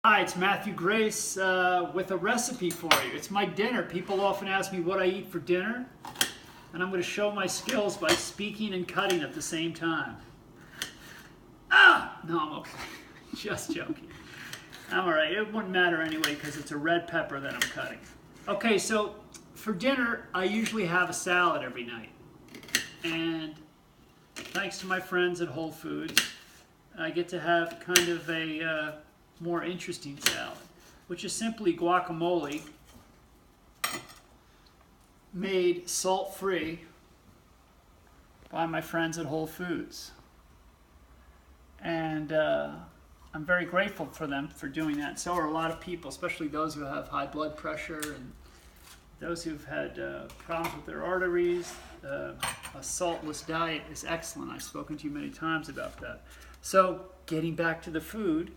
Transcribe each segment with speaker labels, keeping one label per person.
Speaker 1: Hi, it's Matthew Grace with a recipe for you. It's my dinner. People often ask me what I eat for dinner, and I'm going to show my skills by speaking and cutting at the same time. No, I'm okay. Just joking. I'm alright. It wouldn't matter anyway because it's a red pepper that I'm cutting. Okay, so for dinner, I usually have a salad every night. And thanks to my friends at Whole Foods, I get to have kind of a more interesting salad, which is simply guacamole made salt-free by my friends at Whole Foods. And I'm very grateful for them for doing that. So are a lot of people, especially those who have high blood pressure and those who've had problems with their arteries. A saltless diet is excellent. I've spoken to you many times about that. So getting back to the food,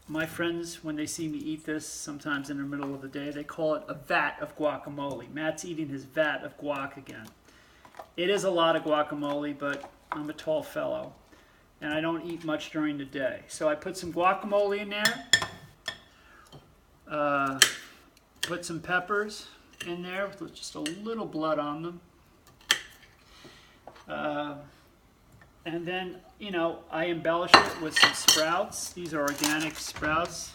Speaker 1: my friends, when they see me eat this, sometimes in the middle of the day, they call it a vat of guacamole. Matt's eating his vat of guac again. It is a lot of guacamole, but I'm a tall fellow, and I don't eat much during the day. So I put some guacamole in there, put some peppers in there with just a little blood on them. And then, you know, I embellish it with some sprouts. These are organic sprouts.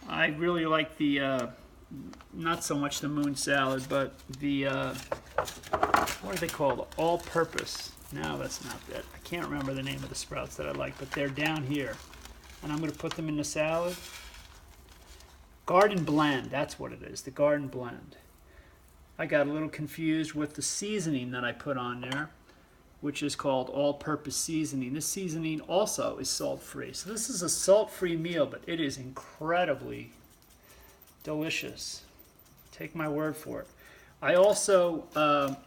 Speaker 1: I really like the, not so much the moon salad, but the, what are they called? All-purpose. No, that's not it. I can't remember the name of the sprouts that I like, but they're down here. And I'm going to put them in the salad. Garden blend, that's what it is, the garden blend. I got a little confused with the seasoning that I put on there, which is called all-purpose seasoning. This seasoning also is salt-free. So this is a salt-free meal, but it is incredibly delicious. Take my word for it. I also,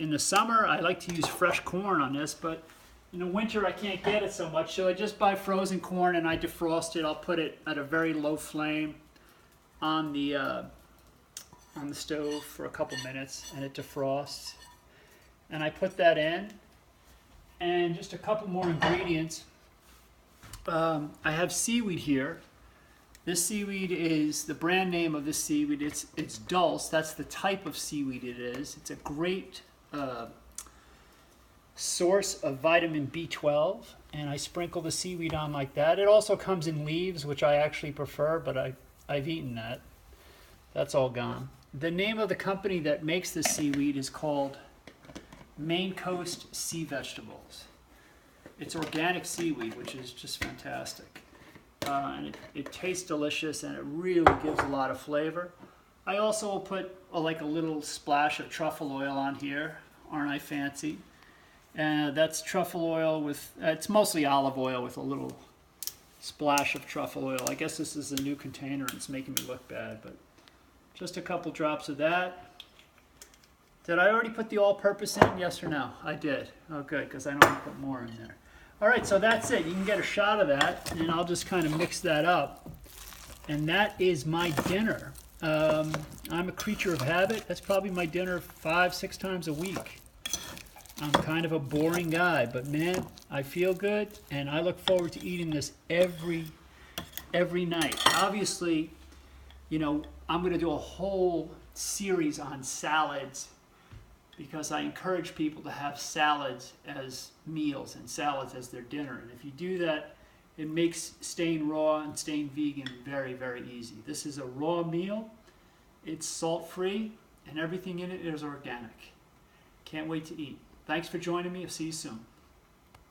Speaker 1: in the summer, I like to use fresh corn on this, but in the winter I can't get it so much, so I just buy frozen corn and I defrost it. I'll put it at a very low flame on the stove for a couple minutes, and it defrosts. And I put that in. And just a couple more ingredients. I have seaweed here. This seaweed is the brand name of this seaweed. It's dulse. That's the type of seaweed it is. It's a great source of vitamin B12, and I sprinkle the seaweed on like that. It also comes in leaves, which I actually prefer, but I've eaten that. That's all gone. The name of the company that makes this seaweed is called Maine Coast Sea Vegetables. It's organic seaweed, which is just fantastic. And it tastes delicious, and it really gives a lot of flavor. I also will put like a little splash of truffle oil on here. Aren't I fancy? That's truffle oil with, it's mostly olive oil with a little splash of truffle oil. I guess this is a new container and it's making me look bad, but just a couple drops of that. Did I already put the all-purpose in? Yes or no? I did. Oh, good, because I don't want to put more in there. All right, so that's it. You can get a shot of that, and I'll just kind of mix that up. And that is my dinner. I'm a creature of habit. That's probably my dinner 5-6 times a week. I'm kind of a boring guy, but man, I feel good, and I look forward to eating this every night. Obviously, you know, I'm going to do a whole series on salads, because I encourage people to have salads as meals and salads as their dinner. And if you do that, it makes staying raw and staying vegan very, very easy. This is a raw meal. It's salt-free, and everything in it is organic. Can't wait to eat. Thanks for joining me. I'll see you soon.